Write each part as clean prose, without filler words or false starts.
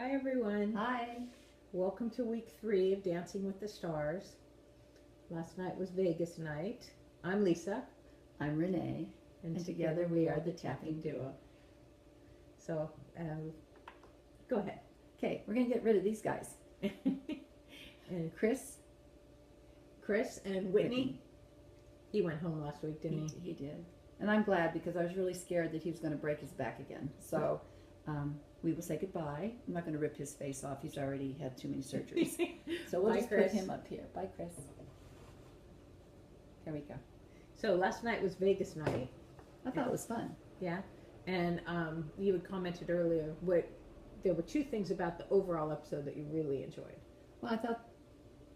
Hi everyone. Hi. Welcome to week 3 of Dancing with the Stars. Last night was Vegas night. I'm Lisa. I'm Renee. And together we are the Tapping Duo. So, go ahead. Okay, we're going to get rid of these guys. And Chris. And Whitney. He went home last week, didn't he? He did. And I'm glad because I was really scared that he was going to break his back again. So we will say goodbye. I'm not going to rip his face off. He's already had too many surgeries. So we'll Bye, just Chris. put him up here. Bye, Chris. There we go. So last night was Vegas night. I thought it was fun. Yeah. And you had commented earlier there were 2 things about the overall episode that you really enjoyed. Well, I thought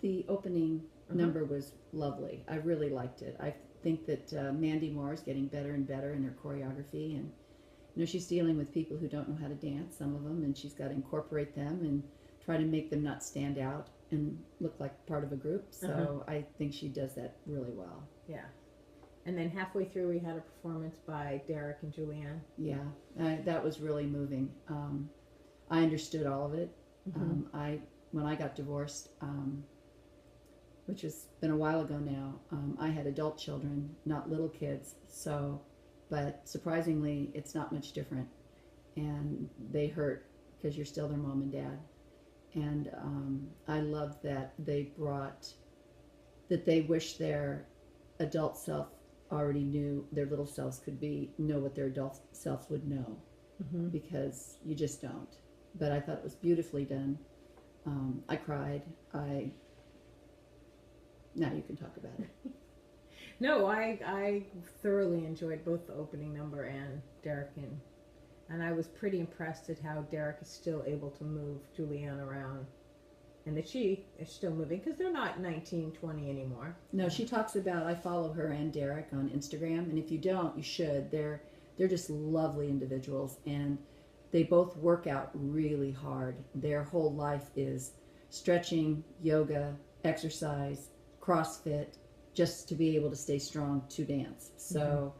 the opening number was lovely. I really liked it. I think that Mandy Moore is getting better and better in her choreography, and she's dealing with people who don't know how to dance, some of them, and she's got to incorporate them and try to make them not stand out and look like part of a group. So I think she does that really well. Yeah. And then halfway through we had a performance by Derek and Julianne. Yeah, that was really moving. I understood all of it. When I got divorced, which has been a while ago now, I had adult children, not little kids. But surprisingly, it's not much different. And they hurt because you're still their mom and dad. And I love that they wish their adult self already knew their little selves could know what their adult selves would know, because you just don't. But I thought it was beautifully done. I cried. Now you can talk about it. No, I thoroughly enjoyed both the opening number and Derek, and I was pretty impressed at how Derek is still able to move Julianne around, and that she is still moving, because they're not 19, 20 anymore. No, she talks about, I follow her and Derek on Instagram, and if you don't, you should. They're just lovely individuals, and they both work out really hard. Their whole life is stretching, yoga, exercise, CrossFit, just to be able to stay strong to dance. So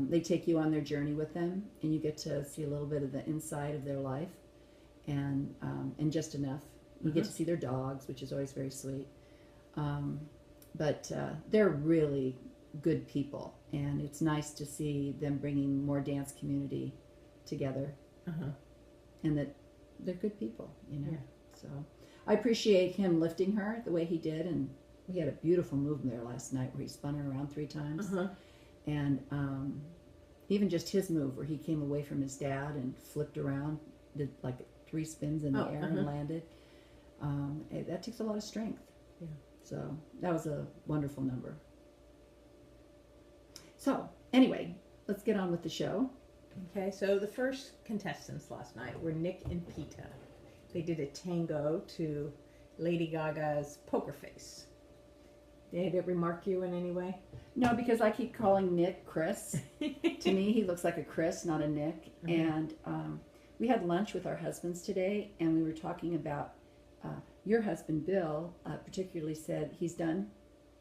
they take you on their journey with them, and you get to see a little bit of the inside of their life, and just enough. You get to see their dogs, which is always very sweet. But they're really good people, and it's nice to see them bringing more dance community together, and that they're good people, Yeah. So I appreciate him lifting her the way he did, and we had a beautiful move there last night where he spun her around 3 times. And even just his move where he came away from his dad and flipped around, did like 3 spins in the air and landed. That takes a lot of strength. Yeah. So that was a wonderful number. So anyway, let's get on with the show. Okay, so the first contestants last night were Nick and Peta. They did a tango to Lady Gaga's Poker Face. Did it remark you in any way? No, because I keep calling Nick Chris. To me, he looks like a Chris, not a Nick. And we had lunch with our husbands today, and we were talking about your husband, Bill, particularly said he's done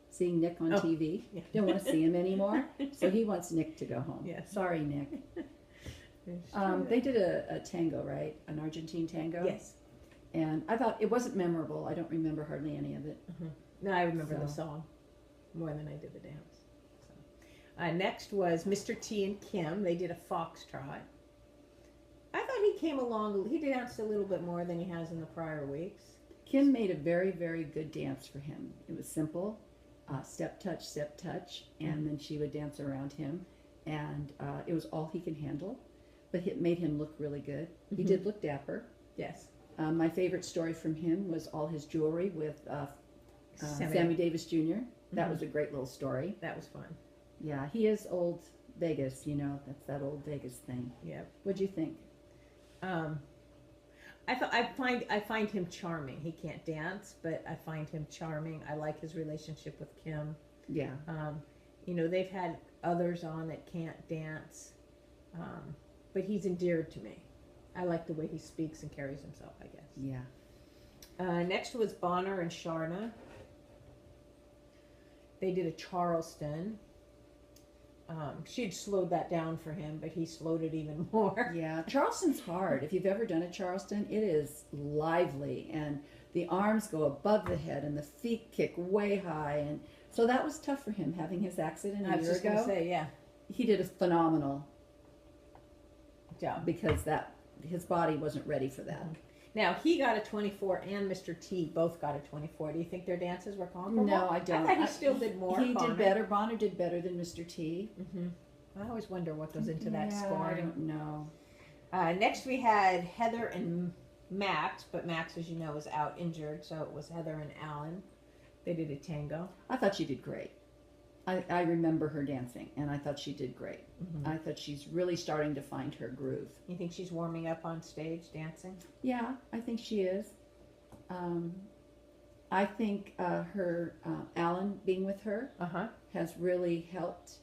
seeing Nick on TV. Yeah. Don't want to see him anymore. So he wants Nick to go home. Yes. Sorry, Nick. They did a tango, right? An Argentine tango? Yes. And I thought it wasn't memorable. I don't remember hardly any of it. No, I remember the song more than I did the dance. So. Next was Mr. T and Kim. They did a foxtrot. I thought he came along, he danced a little bit more than he has in the prior weeks. Kim made a very, very good dance for him. It was simple, step, touch, and then she would dance around him. And it was all he can handle, but it made him look really good. He did look dapper. Yes. My favorite story from him was all his jewelry with Sammy Davis Jr. That was a great little story. That was fun. Yeah, he is old Vegas, that's that old Vegas thing. Yeah. What'd you think? I find him charming. He can't dance, but I find him charming. I like his relationship with Kim. Yeah. They've had others on that can't dance, but he's endeared to me. I like the way he speaks and carries himself, I guess. Yeah. Next was Bonner and Sharna. They did a Charleston. she'd slowed that down for him, but he slowed it even more. Yeah, Charleston's hard. If you've ever done a Charleston, it is lively, and the arms go above the head, and the feet kick way high, and so that was tough for him having his accident I a was year just going to ago. say, yeah, He did a phenomenal job. because his body wasn't ready for that. Now, he got a 24 and Mr. T both got a 24. Do you think their dances were comparable? No, I don't. I thought he still did more. He Bonner. did better. Bonner did better than Mr. T. Mm-hmm. I always wonder what goes into that Yeah, score. I don't know. Next, we had Heather and Max, but Max, as you know, is out injured, so it was Heather and Alan. They did a tango. I thought she did great. I remember her dancing, and I thought she did great. Mm-hmm. I thought she's really starting to find her groove. You think she's warming up on stage dancing? Yeah, I think she is. I think Alan being with her Uh-huh. has really helped.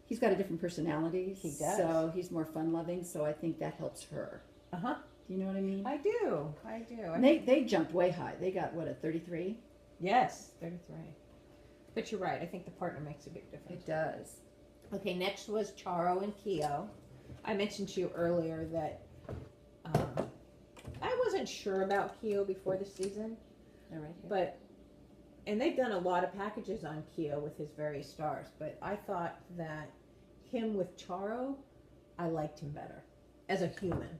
He's got a different personality. He does. So he's more fun-loving, so I think that helps her. Uh-huh. Do you know what I mean? I do. And they jumped way high. They got, what, a 33? Yes, 33. But you're right. I think the partner makes a big difference. It does. Okay, next was Charo and Keo. I mentioned to you earlier that I wasn't sure about Keo before the season, They're right here. and they've done a lot of packages on Keo with his various stars, but I thought that him with Charo, I liked him better as a human.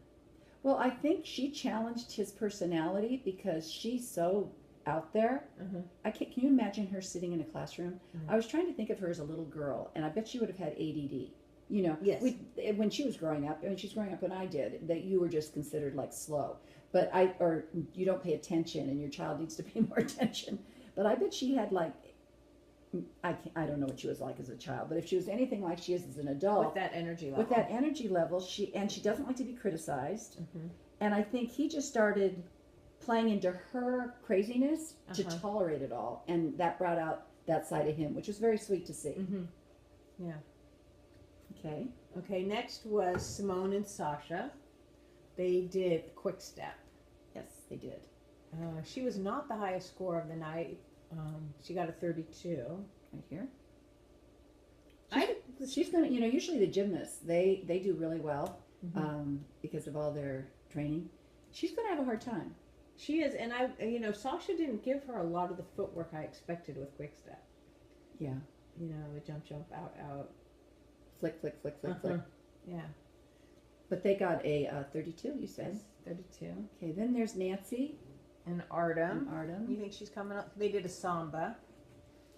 Well, I think she challenged his personality because she's so out there. Mm-hmm. Can you imagine her sitting in a classroom? Mhm. I was trying to think of her as a little girl, and I bet she would have had ADD. You know, Yes. when she was growing up, she's growing up when I did, that you were just considered like slow. But or you don't pay attention, and your child needs to pay more attention. But I bet she had like, I don't know what she was like as a child, but if she was anything like she is as an adult, With that energy level. with that energy level, she doesn't like to be criticized. Mm-hmm. And I think he just started playing into her craziness to Uh-huh. tolerate it all, and that brought out that side of him, which was very sweet to see. Mm-hmm. Yeah. Okay. Okay, next was Simone and Sasha. They did Quick Step. Yes, they did. She was not the highest score of the night. She got a 32. Right here. I She's gonna, usually the gymnasts, they do really well Mhm. because of all their training. She's gonna have a hard time. She is, and Sasha didn't give her a lot of the footwork I expected with Quick Step. Yeah. The jump, out. Flick, flick, flick, flick, Uh-huh. flick. Yeah. But they got a 32, you said. Yes, 32. Okay, then there's Nancy And and Artem. Artem. You think she's coming up? They did a samba.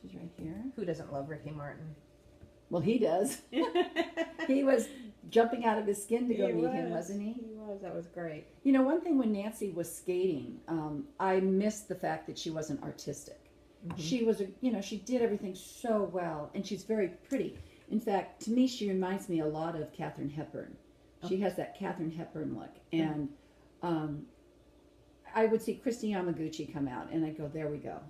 She's right here. Who doesn't love Ricky Martin? Well, he does. He was jumping out of his skin to go He meet him, was. wasn't he? He was. That was great. One thing when Nancy was skating, I missed the fact that she wasn't artistic. Mhm. She was, she did everything so well, and she's very pretty. In fact, to me, she reminds me a lot of Katharine Hepburn. She has that Katharine Hepburn look. And I would see Christy Yamaguchi come out, and I'd go, there we go,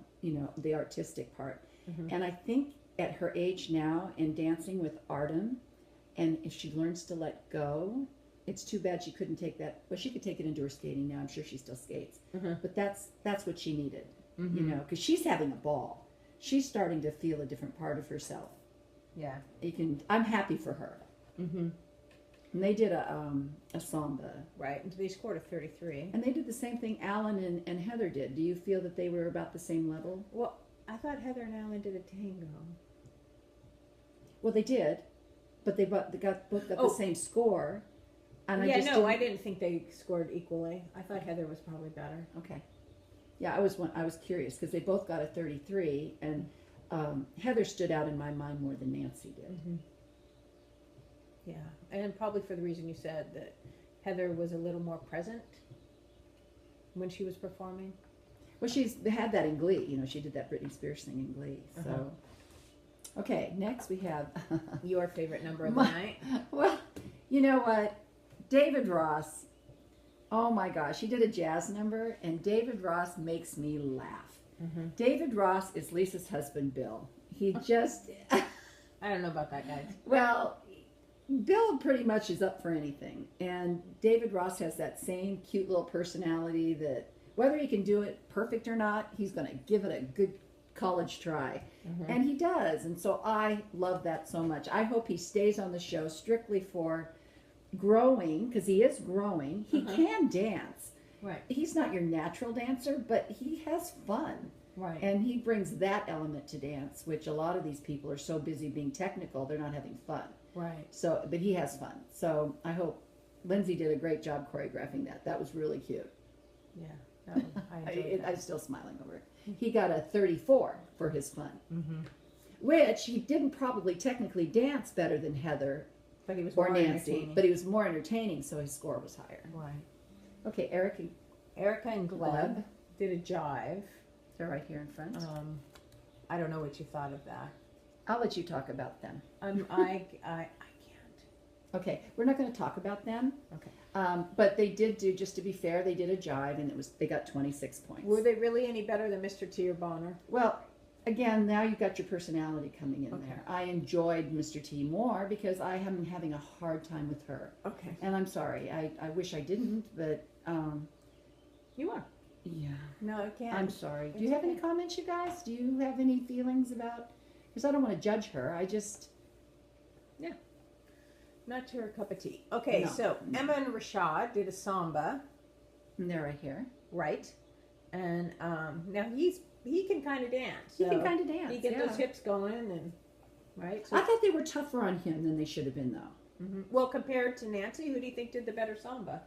the artistic part. Mhm. And I think at her age now, and dancing with Artem, and if she learns to let go, it's too bad she couldn't take that. Well, she could take it into her skating now. I'm sure she still skates. Mhm. But that's what she needed, Mhm. because she's having a ball. She's starting to feel a different part of herself. Yeah. I'm happy for her. Mm-hmm. And they did a samba. Right. And they scored a 33. And they did the same thing Alan and Heather did. Do you feel that they were about the same level? Well, I thought Heather and Alan did a tango. Well, they did, but they both got the same score. And Yeah, I just I didn't think they scored equally. I thought Heather was probably better. Okay. Yeah, I was curious because they both got a 33, and Heather stood out in my mind more than Nancy did. Mm-hmm. Yeah, and probably for the reason you said, that Heather was a little more present when she was performing. Well, she's had that in Glee. She did that Britney Spears thing in Glee. So, Uh-huh. Okay, next we have Your favorite number of the night? well, you know what? David Ross. Oh my gosh, he did a jazz number, and David Ross makes me laugh. Mm-hmm. David Ross is Lisa's husband, Bill. He just, I don't know about that, guys. well, Bill pretty much is up for anything. And David Ross has that same cute little personality that whether he can do it perfect or not, he's going to give it a good college try. Mhm. And he does. And so I love that so much. I hope he stays on the show strictly for growing, because he is growing. He can dance. Right. He's not your natural dancer, but he has fun. Right. And he brings that element to dance, which a lot of these people are so busy being technical, they're not having fun. Right. So, but he has fun. So I hope Lindsay did a great job choreographing that. That was really cute. Yeah. That was, I enjoyed that. I'm still smiling over it. He got a 34 for his fun, Mhm. which he didn't probably technically dance better than Heather But he was or more Nancy, entertaining. but he was more entertaining, so his score was higher. Right. Okay, Eric and Erica and Gleb Gleb. did a jive. They're right here in front. I don't know what you thought of that. I'll let you talk about them. I can't. Okay, we're not going to talk about them. Okay. But they did do, just to be fair, they did a jive, and they got 26 points. Were they really any better than Mr. T or Bonner? Well, again, now you've got your personality coming in Okay. there. I enjoyed Mr. T more because I am having a hard time with her. Okay. And I'm sorry. I wish I didn't, but You are. yeah. No, I can't. I'm sorry. Do It's you have any okay. comments, you guys? Do you have any feelings about? Because I don't want to judge her. I just Not your cup of tea. Okay, No. so Emma and Rashad did a samba, they're right here. right? And now he can kind of dance. He can so kind of dance. He get yeah. those hips going and right. So, I thought they were tougher on him than they should have been, though. Well, compared to Nancy, who do you think did the better samba?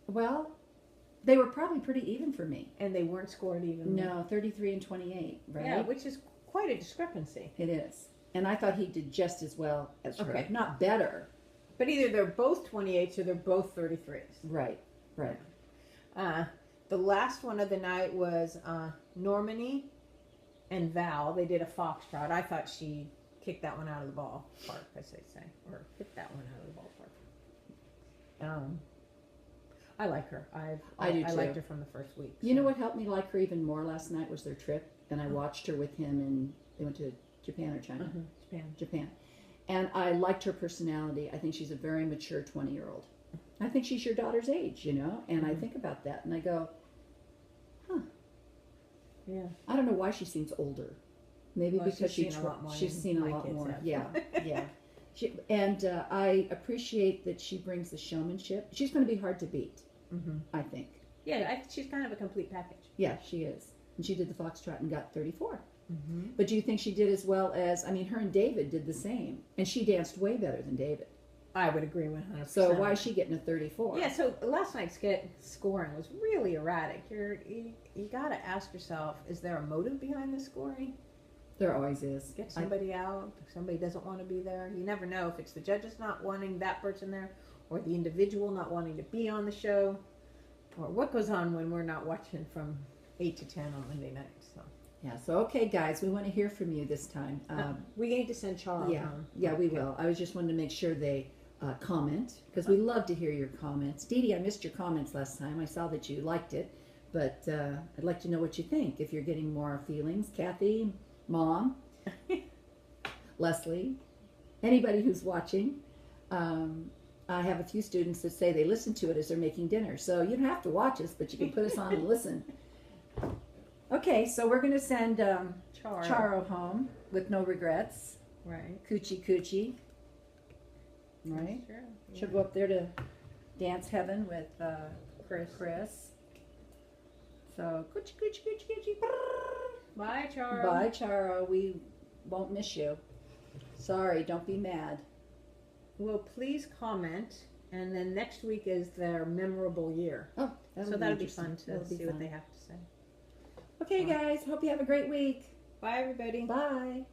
Well, they were probably pretty even for me. And they weren't scored even. No, 33 and 28, right? Yeah, which is quite a discrepancy. It is. And I thought he did just as well as her. Okay. Not better. But either they're both 28s or they're both 33s. Right, right. The last one of the night was Normani and Val. They did a foxtrot. I thought she kicked that one out of the ballpark, as they say, or hit that one out of the ballpark. I like her. I do I too. liked her from the first week. You know what helped me like her even more last night was their trip. And I watched her with him, and they went to Japan or China? Japan. And I liked her personality. I think she's a very mature 20-year-old. I think she's your daughter's age, you know? And I think about that, and I go, huh. Yeah. I don't know why she seems older. Maybe Well, because she's seen a lot more she's than seen a my lot kids more. have. Yeah, yeah. I appreciate that she brings the showmanship. She's going to be hard to beat, I think. Yeah, she's kind of a complete package. Yeah, she is. And she did the foxtrot and got 34. But do you think she did as well as, I mean, her and David did the same. And she danced way better than David. I would agree 100%. So why is she getting a 34? Yeah, so last night's scoring was really erratic. You got to ask yourself, is there a motive behind the scoring? There always is. Get somebody out. If somebody doesn't want to be there. You never know if it's the judges not wanting that person there or the individual not wanting to be on the show or what goes on when we're not watching from 8 to 10 on Monday nights. So. Yeah, so okay, guys, we want to hear from you this time. We need to send Charles home. Yeah, we will. I was just wanting to make sure they comment, because we love to hear your comments. Dee Dee, I missed your comments last time. I saw that you liked it, but I'd like to know what you think, if you're getting more feelings. Kathy, Mom, Leslie, anybody who's watching. I have a few students that say they listen to it as they're making dinner, so you don't have to watch us, but you can put us on and listen. Okay, so we're going to send Charo home with no regrets. Right. Coochie coochie. Right? Sure. Yeah. She'll go up there to dance heaven with Chris. So, coochie coochie coochie coochie. Bye, Charo. Bye, Charo. We won't miss you. Sorry, don't be mad. Well, please comment, and then next week is their memorable year. Oh, So that'll be fun That'll to be see fun. what they have to say. Okay, guys. Hope you have a great week. Bye, everybody. Bye.